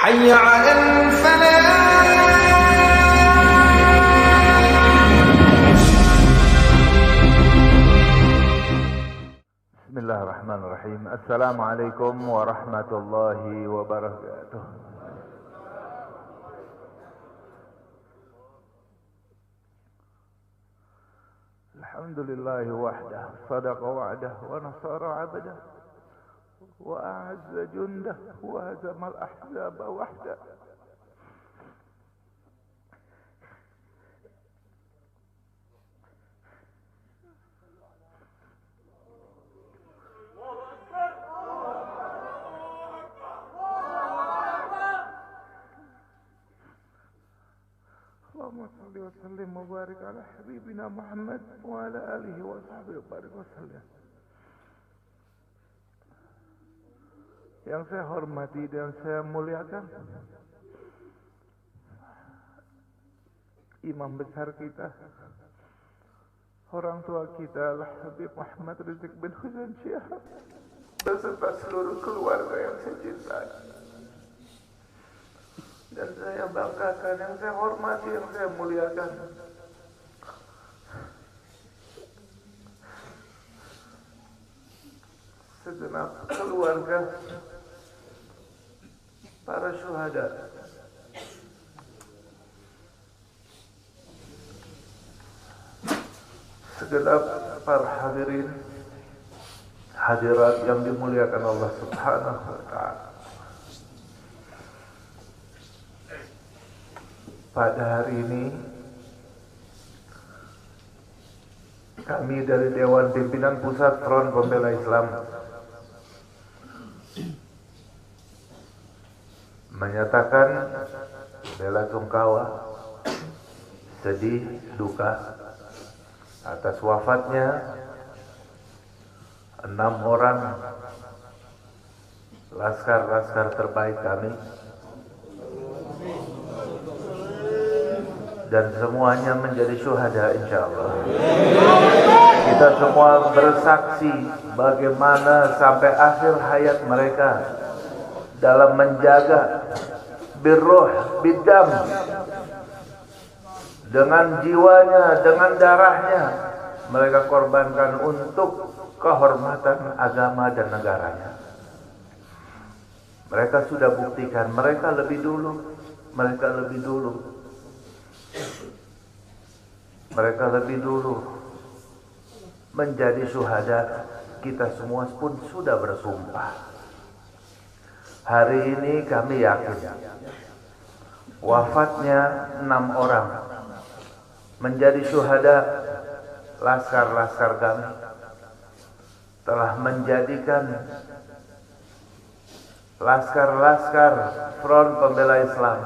حي على الفلاح. Bismillahirrahmanirrahim. Assalamualaikum warahmatullahi wabarakatuh. Alhamdulillahi wahdah, sadaqa wa'dah, wa nasara 'abdah, wa a'azza jundah, wa hazamal ahzaba wahdah. Allahumma salli wa sallim wa barik ala habibina Muhammad wa ala alihi wa sahbihi wa barik wa sallim. Yang saya hormati dan saya muliakan imam besar kita, orang tua kita Al-Habib Muhammad Rizik bin Husain Syihab beserta seluruh keluarga yang saya cintai dan saya banggakan, yang saya hormati, yang saya muliakan. Segenap keluarga para syuhada, segenap para hadirin hadirat yang dimuliakan Allah Subhanahu wa ta'ala. Pada hari ini kami dari Dewan Pimpinan Pusat Front Pembela Islam menyatakan bela sungkawa, sedih, duka atas wafatnya 6 orang laskar-laskar terbaik kami, dan semuanya menjadi syuhada insyaallah. Kita semua bersaksi bagaimana sampai akhir hayat mereka dalam menjaga birruh bidam, dengan jiwanya, dengan darahnya mereka korbankan untuk kehormatan agama dan negaranya. Mereka sudah buktikan, mereka lebih dulu menjadi syuhada. Kita semua pun sudah bersumpah. Hari ini kami yakin wafatnya 6 orang menjadi syuhada laskar-laskar kami telah menjadikan laskar-laskar Front Pembela Islam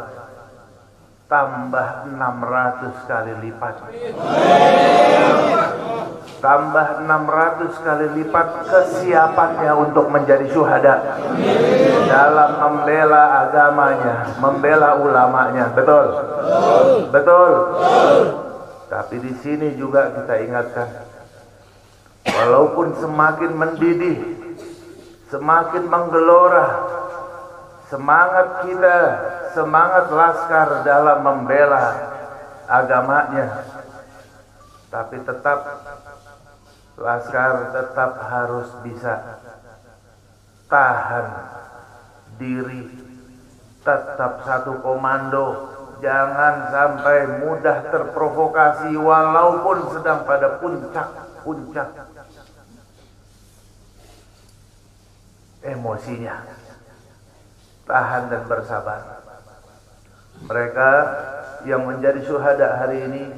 tambah 600 kali lipat. Tambah 600 kali lipat kesiapannya untuk menjadi syuhada dalam membela agamanya, membela ulamanya. Betul? Betul. Tapi di sini juga kita ingatkan, walaupun semakin mendidih, semakin menggelora semangat kita, semangat laskar dalam membela agamanya, tapi tetap laskar tetap harus bisa tahan diri, tetap satu komando, jangan sampai mudah terprovokasi walaupun sedang pada puncak emosinya. Tahan dan bersabar. Mereka yang menjadi syuhada hari ini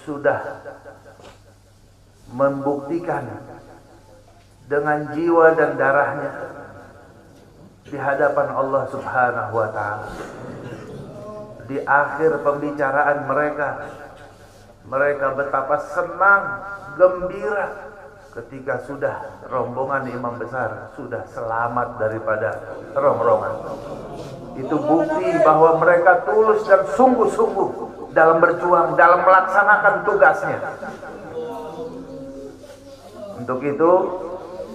sudah membuktikan dengan jiwa dan darahnya di hadapan Allah Subhanahu wa ta'ala. Di akhir pembicaraan mereka betapa senang, gembira ketika sudah rombongan imam besar sudah selamat daripada rongrongan. Itu bukti bahwa mereka tulus dan sungguh-sungguh dalam berjuang, dalam melaksanakan tugasnya. Untuk itu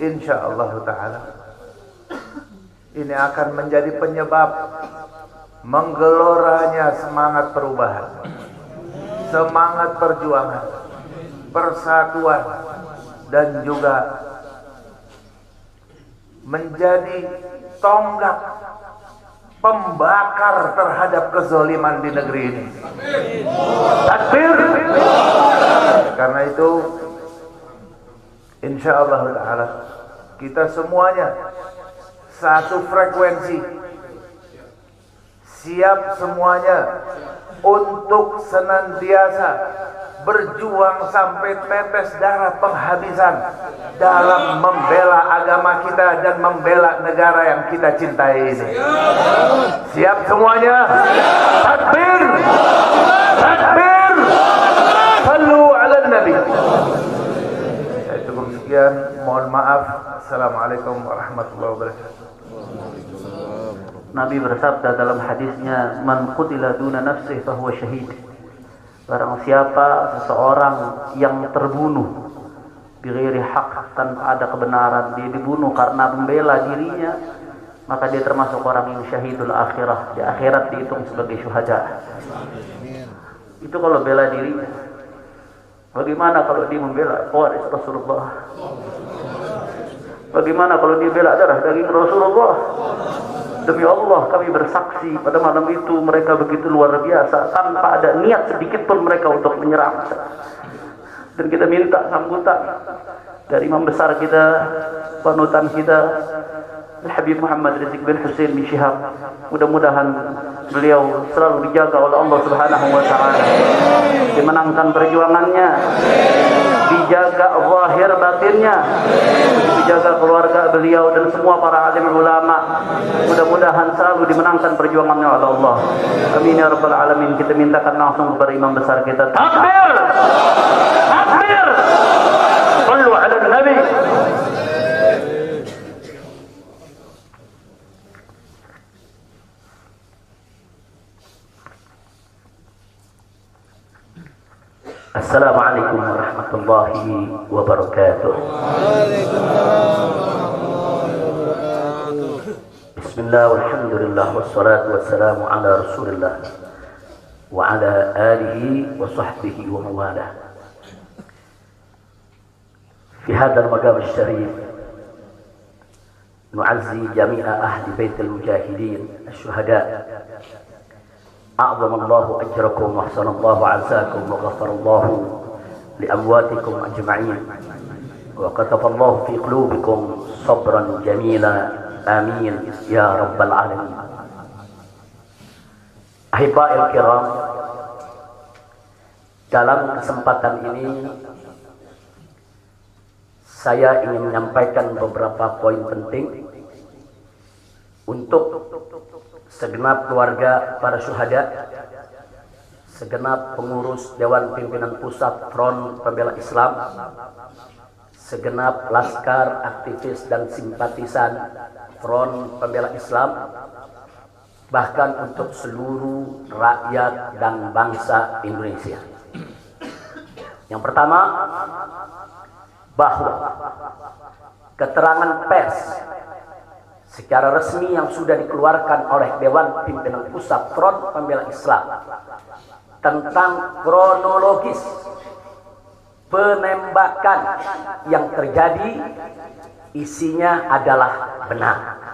insyaallah ta'ala ini akan menjadi penyebab menggeloranya semangat perubahan, semangat perjuangan, persatuan, dan juga menjadi tonggak pembakar terhadap kezaliman di negeri ini. Takbir. Karena itu insyaallah ta'ala kita semuanya satu frekuensi, siap semuanya untuk senantiasa berjuang sampai tetes darah penghabisan dalam membela agama kita dan membela negara yang kita cintai ini. Siap semuanya? Takbir! Takbir! Sallu ala Nabi. Cukup sekian, mohon maaf. Assalamualaikum warahmatullahi wabarakatuh. Nabi bersabda dalam hadisnya, "Man qutila duna nafsihi fahuwa syahid." Barang siapa seseorang yang terbunuh bighairi haq, tanpa ada kebenaran, dia dibunuh karena membela dirinya, maka dia termasuk orang yang syahidul akhirah. Di akhirat dihitung sebagai syuhada. Itu kalau bela dirinya. Bagaimana kalau dia membela waris Rasulullah? Bagaimana kalau dia bela darah daging Rasulullah? Demi Allah kami bersaksi pada malam itu mereka begitu luar biasa, tanpa ada niat sedikit pun mereka untuk menyerang. Dan kita minta sambutan dari imam besar kita, panutan kita, Habib Muhammad Rizik bin Hussein bin Syihab. Mudah-mudahan beliau selalu dijaga oleh Allah Subhanahu wa taala, dimenangkan perjuangannya, dijaga zahir batinnya, dijaga keluarga beliau dan semua para alim ulama. Mudah-mudahan selalu dimenangkan perjuangannya oleh Allah. Amin ya rabbal alamin. Kita mintakan langsung kepada imam besar kita. Takbir! Takbir! Sallu ala Nabi. Assalamualaikum warahmatullahi wabarakatuh. Bismillah walhamdulillah wassalatu wassalamu ala rasulillah wa ala alihi wa sahbihi wa mawalah. Fi hadzal maqam asy-syarif nu'azzi jami'a ahli baitil mujahidin asy-syuhada. أعظم الله أجركم وأحسن الله عزاكم وغفر الله لأمواتكم أجمعين وكتب الله في قلوبكم صبرا جميلا آمين يا رب العالمين. Ahiba'il kiram, dalam kesempatan ini saya ingin menyampaikan beberapa poin penting untuk segenap keluarga para syuhada, segenap pengurus Dewan Pimpinan Pusat Front Pembela Islam, segenap laskar, aktivis dan simpatisan Front Pembela Islam, bahkan untuk seluruh rakyat dan bangsa Indonesia. Yang pertama, bahwa keterangan pers secara resmi yang sudah dikeluarkan oleh Dewan Pimpinan Pusat Front Pembela Islam tentang kronologis penembakan yang terjadi isinya adalah benar.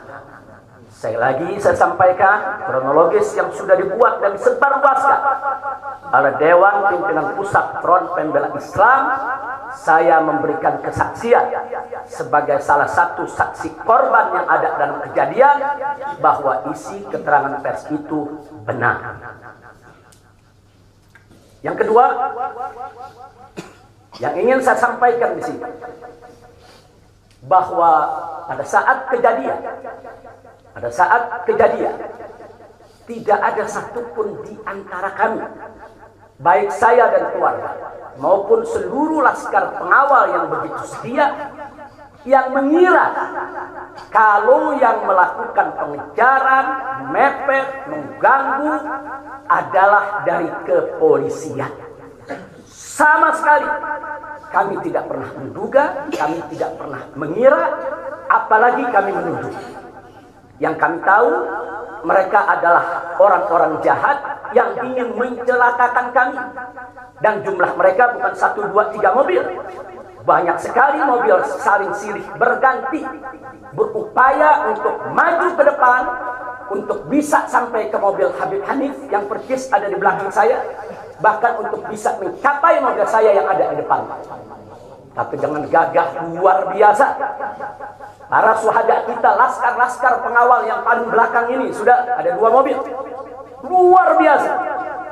Saya sampaikan kronologis yang sudah dibuat dan disebarluaskan oleh Dewan Pimpinan Pusat Front Pembela Islam. Saya memberikan kesaksian sebagai salah satu saksi korban yang ada dalam kejadian bahwa isi keterangan pers itu benar. Yang kedua, yang ingin saya sampaikan di sini, bahwa pada saat kejadian tidak ada satupun di antara kami, baik saya dan keluarga maupun seluruh laskar pengawal yang begitu setia, yang mengira kalau yang melakukan pengejaran, mepet, mengganggu adalah dari kepolisian. Sama sekali kami tidak pernah menduga, kami tidak pernah mengira, apalagi kami menuduh. Yang kami tahu, mereka adalah orang-orang jahat yang ingin mencelakakan kami. Dan jumlah mereka bukan 1, 2, 3 mobil. Banyak sekali mobil saling silih berganti, berupaya untuk maju ke depan, untuk bisa sampai ke mobil Habib Hanif yang persis ada di belakang saya, bahkan untuk bisa mencapai mobil saya yang ada di depan. Tapi dengan gagah luar biasa, para syuhada kita, laskar-laskar pengawal yang paling belakang ini, sudah ada 2 mobil. Luar biasa.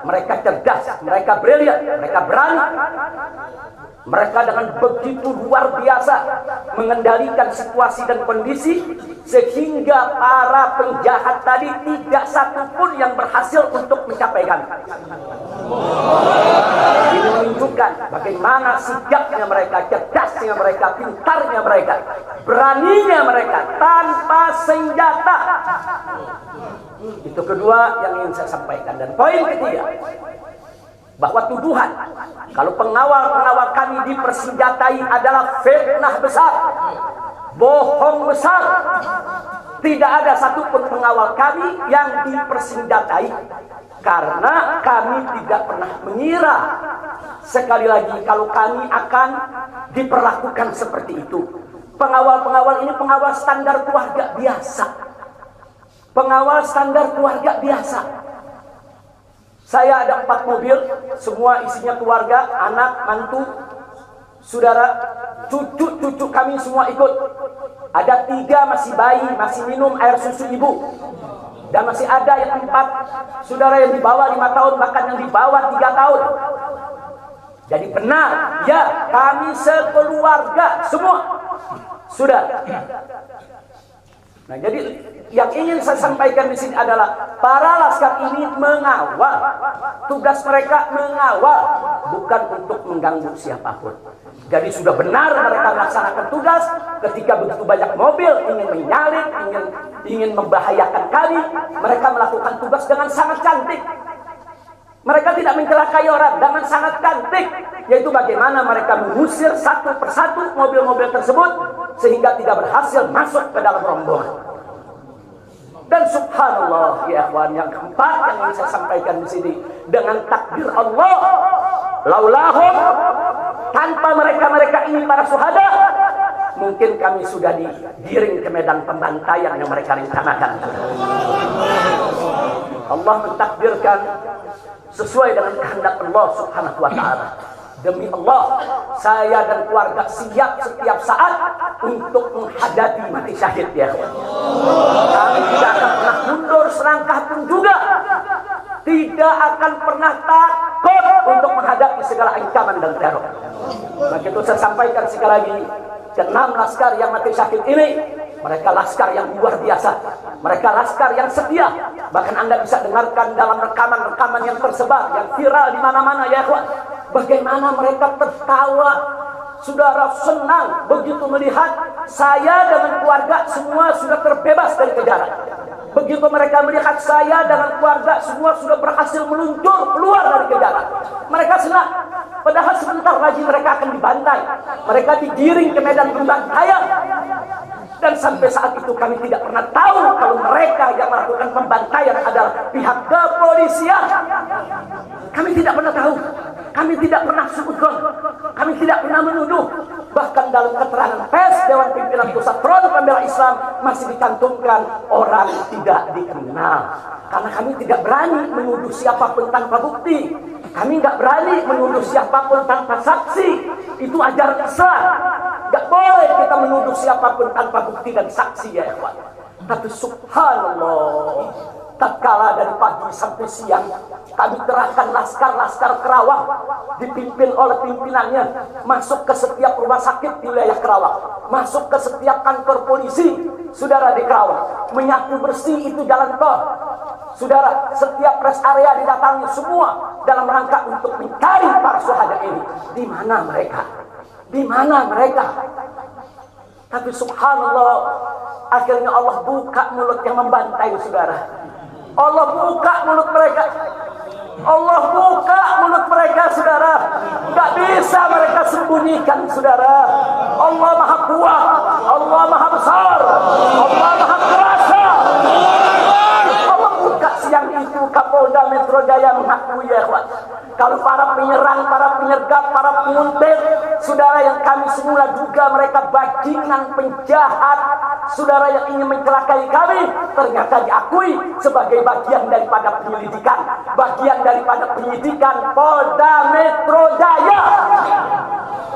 Mereka cerdas, mereka brilian, mereka berani. Mereka dengan begitu luar biasa mengendalikan situasi dan kondisi, sehingga para penjahat tadi tidak satupun yang berhasil untuk mencapai kami. Ini menunjukkan bagaimana sigapnya mereka, cerdasnya mereka, pintarnya mereka, beraninya mereka tanpa senjata. Itu kedua yang ingin saya sampaikan. Dan poin ketiga, bahwa tuduhan kalau pengawal-pengawal kami dipersenjatai adalah fitnah besar, bohong besar. Tidak ada satupun pengawal kami yang dipersenjatai, karena kami tidak pernah mengira, sekali lagi, kalau kami akan diperlakukan seperti itu. Pengawal-pengawal ini pengawal standar keluarga biasa. Pengawal standar keluarga biasa. Saya ada 4 mobil, semua isinya keluarga, anak, mantu, saudara, cucu-cucu kami semua ikut. Ada 3 masih bayi, masih minum air susu ibu. Dan masih ada yang 4 saudara yang di bawah 5 tahun, bahkan yang di bawah 3 tahun. Jadi benar, ya, kami sekeluarga semua. Sudah. Nah, jadi yang ingin saya sampaikan di sini adalah para laskar ini mengawal. Tugas mereka mengawal, bukan untuk mengganggu siapapun. Jadi sudah benar mereka melaksanakan tugas. Ketika begitu banyak mobil ingin menyalip, ingin membahayakan kami, mereka melakukan tugas dengan sangat cantik. Mereka tidak mencelakai orang, dengan sangat cantik, yaitu bagaimana mereka mengusir satu persatu mobil-mobil tersebut sehingga tidak berhasil masuk ke dalam rombongan. Dan subhanallah, ya ikhwan, yang keempat yang ingin saya sampaikan di sini, dengan takdir Allah, laulahum, tanpa mereka ini para syuhada, mungkin kami sudah digiring ke medan pembantaian yang mereka rencanakan. Allah mentakdirkan sesuai dengan kehendak Allah subhanahu wa ta'ala. Demi Allah, saya dan keluarga siap setiap saat untuk menghadapi mati syahid, ya. Kami tidak akan pernah mundur selangkah pun juga. Tidak akan pernah takut untuk menghadapi segala ancaman dan teror. Maka itu saya sampaikan sekali lagi, 6 laskar yang mati syahid ini, mereka laskar yang luar biasa. Mereka laskar yang setia. Bahkan Anda bisa dengarkan dalam rekaman-rekaman yang tersebar, yang viral di mana-mana, ya ikhwan. Bagaimana mereka tertawa, saudara, senang begitu melihat saya dengan keluarga semua sudah terbebas dari kejaran. Begitu mereka melihat saya dengan keluarga semua sudah berhasil meluncur keluar dari kejaran, mereka senang. Padahal sebentar lagi mereka akan dibantai, mereka digiring ke medan pembantaian. Dan sampai saat itu kami tidak pernah tahu kalau mereka yang melakukan pembantaian adalah pihak kepolisian. Kami tidak pernah tahu. Kami tidak pernah suudzon. Kami tidak pernah menuduh. Bahkan dalam keterangan pers Dewan Pimpinan Pusat Front Pembela Islam masih dicantumkan orang tidak dikenal. Karena kami tidak berani menuduh siapapun tanpa bukti. Kami nggak berani menuduh siapapun tanpa saksi. Itu ajaran Islam. Nggak boleh kita menuduh siapapun tanpa bukti dan saksi, ya ikhwan. Tapi subhanallah, tatkala dari pagi sampai siang kami kerahkan laskar-laskar Kerawang dipimpin oleh pimpinannya masuk ke setiap rumah sakit di wilayah Kerawang, masuk ke setiap kantor polisi, saudara, di Kerawang, menyapu bersih itu jalan tol, saudara, setiap rest area didatangi semua dalam rangka untuk mencari para syuhada ini. Di mana mereka? Di mana mereka? Tapi subhanallah, akhirnya Allah buka mulut yang membantai, saudara. Allah buka mulut mereka. Allah buka mulut mereka, saudara. Gak bisa mereka sembunyikan, saudara. Allah maha kuat, Allah maha besar, Allah maha kuasa. Allah buka siang itu Kapolda Metro Jaya mengakui ya ikhwan. Kalau para penyerang, para penyergap, para penguntit, saudara yang kami semula duga mereka bajingan penjahat, saudara yang ingin mencelakai kami, ternyata diakui sebagai bagian daripada penyelidikan, bagian daripada penyidikan Polda Metro Jaya.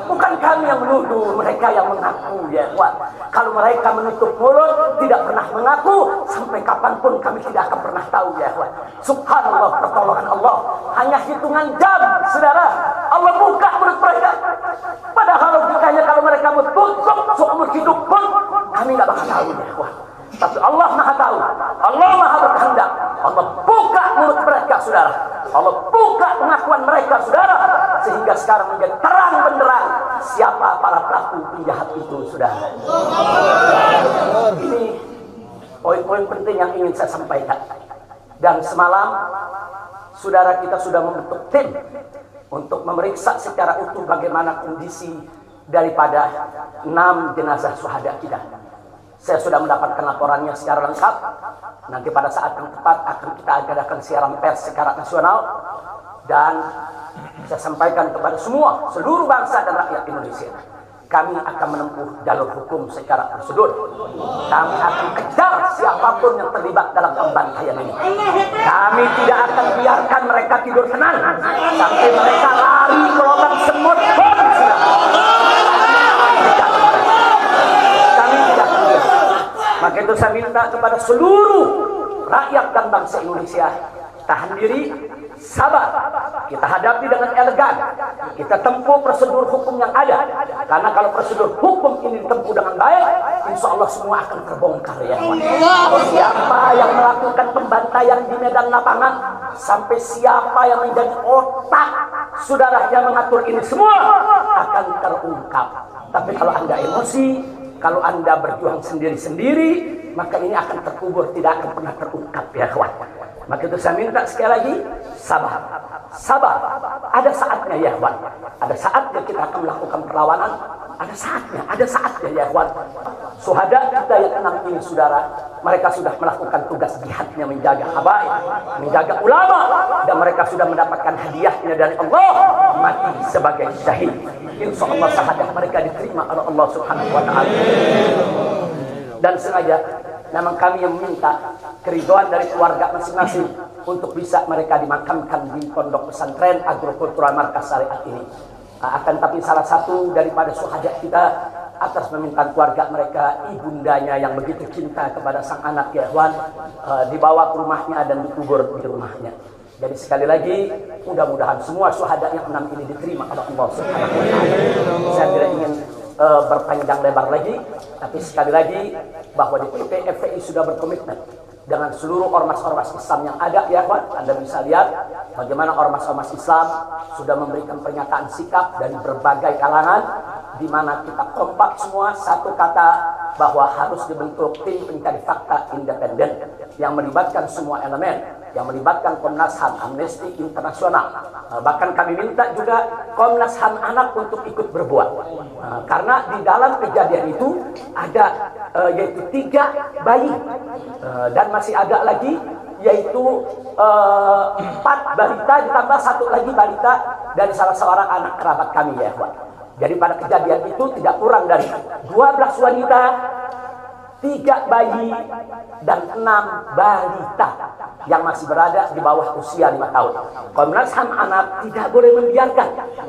Bukan kami yang menuduh, mereka yang mengaku ya ikhwan. Kalau mereka menutup mulut, tidak pernah mengaku, sampai kapanpun kami tidak akan pernah tahu ya ikhwan. Subhanallah, pertolongan Allah hanya hitungan jam, saudara. Allah buka mulut mereka. Padahal logikanya kalau mereka tutup seumur hidup pun kami nggak bakal tahu ya ikhwan. Tapi Allah Maha tahu, Allah Maha berkehendak. Allah buka mulut mereka, saudara. Allah buka pengakuan mereka, saudara, sehingga sekarang menjadi terang benderang siapa para pelaku penjahat itu, saudara. Ini poin-poin penting yang ingin saya sampaikan. Dan semalam saudara kita sudah membentuk tim untuk memeriksa secara utuh bagaimana kondisi daripada 6 jenazah syuhada kita. Saya sudah mendapatkan laporannya secara lengkap. Nanti pada saat yang tepat akan kita adakan siaran pers secara nasional. Dan saya sampaikan kepada seluruh bangsa dan rakyat Indonesia, kami akan menempuh jalur hukum secara prosedur. Kami akan kejar siapapun yang terlibat dalam pembantaian ini. Kami tidak akan biarkan mereka tidur tenang sampai mereka lari ke lubang semut pun. Kami tidak akan biarkan. Maka itu saya minta kepada seluruh rakyat dan bangsa Indonesia, tahan diri, sabar. Kita hadapi dengan elegan. Kita tempuh prosedur hukum yang ada. Karena kalau prosedur hukum ini ditempuh dengan baik, insya Allah semua akan terbongkar ya. Siapa yang melakukan pembantaian di medan lapangan, sampai siapa yang menjadi otak saudara yang mengatur ini semua akan terungkap. Tapi kalau Anda emosi, kalau Anda berjuang sendiri-sendiri, maka ini akan terkubur, tidak akan pernah terungkap ya kawan. Maka itu saya minta sekali lagi, sabar. Sabar. Ada saatnya ya kawan. Ada saatnya kita akan melakukan perlawanan. Ada saatnya ya kawan. Syuhada kita yang 6 ini saudara, mereka sudah melakukan tugas jihadnya, menjaga habaib, menjaga ulama, dan mereka sudah mendapatkan hadiahnya dari Allah, mati sebagai syahid. Insya Allah syahadah mereka diterima oleh Allah Subhanahu wa Ta'ala. Dan sengaja memang kami yang meminta keridhaan dari keluarga masing-masing untuk bisa mereka dimakamkan di pondok pesantren agrokultural markas syariat ini. Akan tapi salah satu daripada syuhada kita atas permintaan keluarga mereka, ibundanya yang begitu cinta kepada sang anak ya ikhwan, dibawa ke rumahnya dan dikubur di rumahnya. Jadi sekali lagi, mudah-mudahan semua syuhada yang 6 ini diterima oleh Allah Subhanahu wa Ta'ala. Saya tidak ingin berpanjang lebar lagi, tapi sekali lagi bahwa DPP FPI sudah berkomitmen dengan seluruh ormas-ormas Islam yang ada ya kawan. Anda bisa lihat bagaimana ormas-ormas Islam sudah memberikan pernyataan sikap dari berbagai kalangan, di mana kita kompak semua satu kata bahwa harus dibentuk tim pencari fakta independen yang melibatkan semua elemen, yang melibatkan Komnas HAM, Amnesty Internasional. Bahkan kami minta juga Komnas HAM anak untuk ikut berbuat. Karena di dalam kejadian itu ada yaitu 3 bayi dan masih ada lagi yaitu 4 balita ditambah 1 lagi balita dari salah seorang anak kerabat kami ya Pak. Jadi pada kejadian itu tidak kurang dari 12 wanita, 3 bayi dan 6 balita yang masih berada di bawah usia 5 tahun. Komnas HAM anak tidak boleh membiarkan,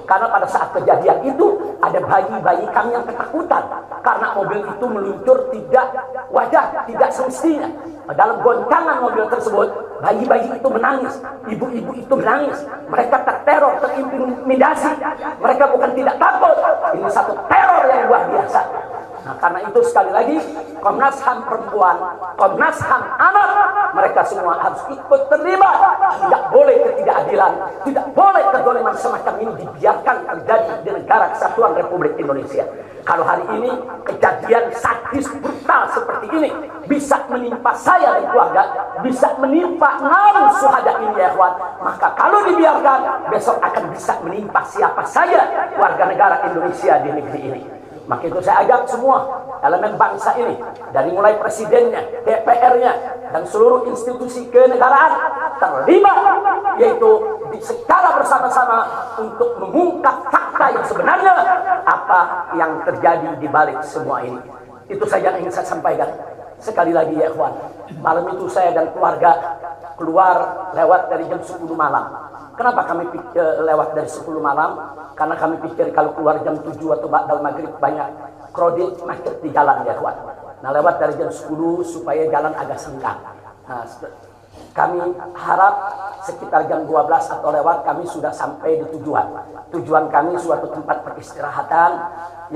karena pada saat kejadian itu ada bayi-bayi kami yang ketakutan karena mobil itu meluncur tidak wajar, tidak semestinya. Dalam goncangan mobil tersebut, bayi-bayi itu menangis, ibu-ibu itu menangis, mereka terteror, terintimidasi. Mereka bukan tidak takut, ini satu teror yang luar biasa. Nah, karena itu sekali lagi Komnas HAM perempuan, Komnas HAM anak, mereka semua harus ikut terlibat. Tidak boleh ketidakadilan, tidak boleh kezaliman semacam ini dibiarkan terjadi di negara kesatuan Republik Indonesia. Kalau hari ini kejadian sadis brutal seperti ini bisa menimpa saya dan keluarga, bisa menimpa 6 syuhada ini ya kawan, maka kalau dibiarkan besok akan bisa menimpa siapa saja warga negara Indonesia di negeri ini. Maka itu saya ajak semua elemen bangsa ini, dari mulai presidennya, DPR-nya, dan seluruh institusi kenegaraan terlibat, yaitu secara bersama-sama untuk mengungkap fakta yang sebenarnya apa yang terjadi di balik semua ini. Itu saja yang ingin saya sampaikan. Sekali lagi ya ikhwan, malam itu saya dan keluarga keluar lewat dari jam 10 malam. Kenapa kami lewat dari 10 malam? Karena kami pikir kalau keluar jam 7 atau ba'dal maghrib banyak krodit macet di jalan ya ikhwan. Nah lewat dari jam 10 supaya jalan agak senggang. Nah, kami harap sekitar jam 12 atau lewat kami sudah sampai di tujuan. Tujuan kami suatu tempat peristirahatan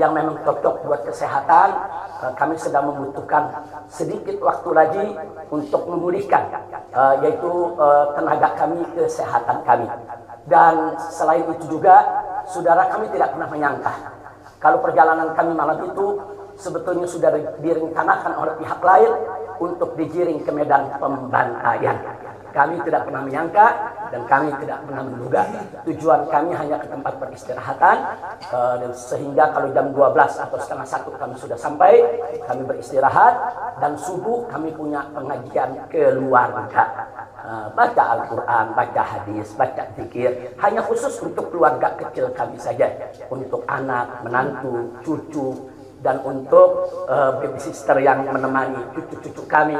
yang memang cocok buat kesehatan. Kami sedang membutuhkan sedikit waktu lagi untuk memulihkan yaitu tenaga kami, kesehatan kami. Dan selain itu juga saudara kami tidak pernah menyangka kalau perjalanan kami malam itu sebetulnya sudah direncanakan oleh pihak lain untuk digiring ke medan pembantaian. Kami tidak pernah menyangka dan kami tidak pernah menduga. Tujuan kami hanya ke tempat peristirahatan, dan sehingga kalau jam 12 atau setengah 1 kami sudah sampai, kami beristirahat, dan subuh kami punya pengajian keluarga. Baca Al-Quran, baca hadis, baca zikir, hanya khusus untuk keluarga kecil kami saja, untuk anak, menantu, cucu, dan untuk babysitter yang menemani cucu-cucu kami,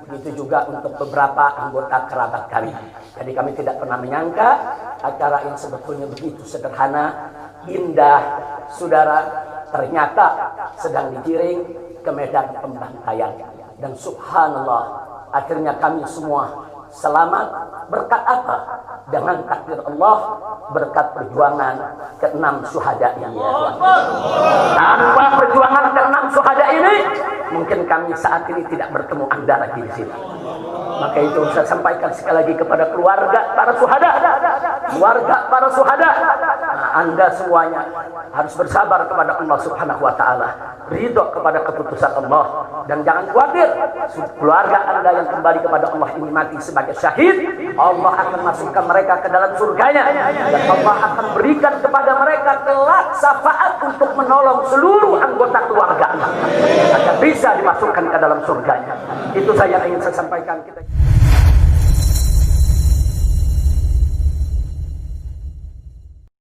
begitu juga untuk beberapa anggota kerabat kami. Jadi kami tidak pernah menyangka acara yang sebetulnya begitu sederhana, indah, saudara, ternyata sedang digiring ke medan pembantaian. Dan subhanallah, akhirnya kami semua selamat. Berkat apa? Dengan takdir Allah, berkat perjuangan ke-6 syuhada yang ya. Tanpa perjuangan ke-6 syuhada ini, mungkin kami saat ini tidak bertemu Anda lagi di sini. Maka itu saya sampaikan sekali lagi kepada keluarga para syuhada. Keluarga para syuhada, Anda semuanya harus bersabar kepada Allah Subhanahu wa taala, ridho kepada keputusan Allah, dan jangan khawatir, keluarga Anda yang kembali kepada Allah ini mati sebagai syahid, Allah akan masukkan mereka ke dalam surganya, dan Allah akan berikan kepada mereka kelak syafaat untuk menolong seluruh anggota keluarga agar bisa dimasukkan ke dalam surganya. Itu saja yang ingin saya sampaikan.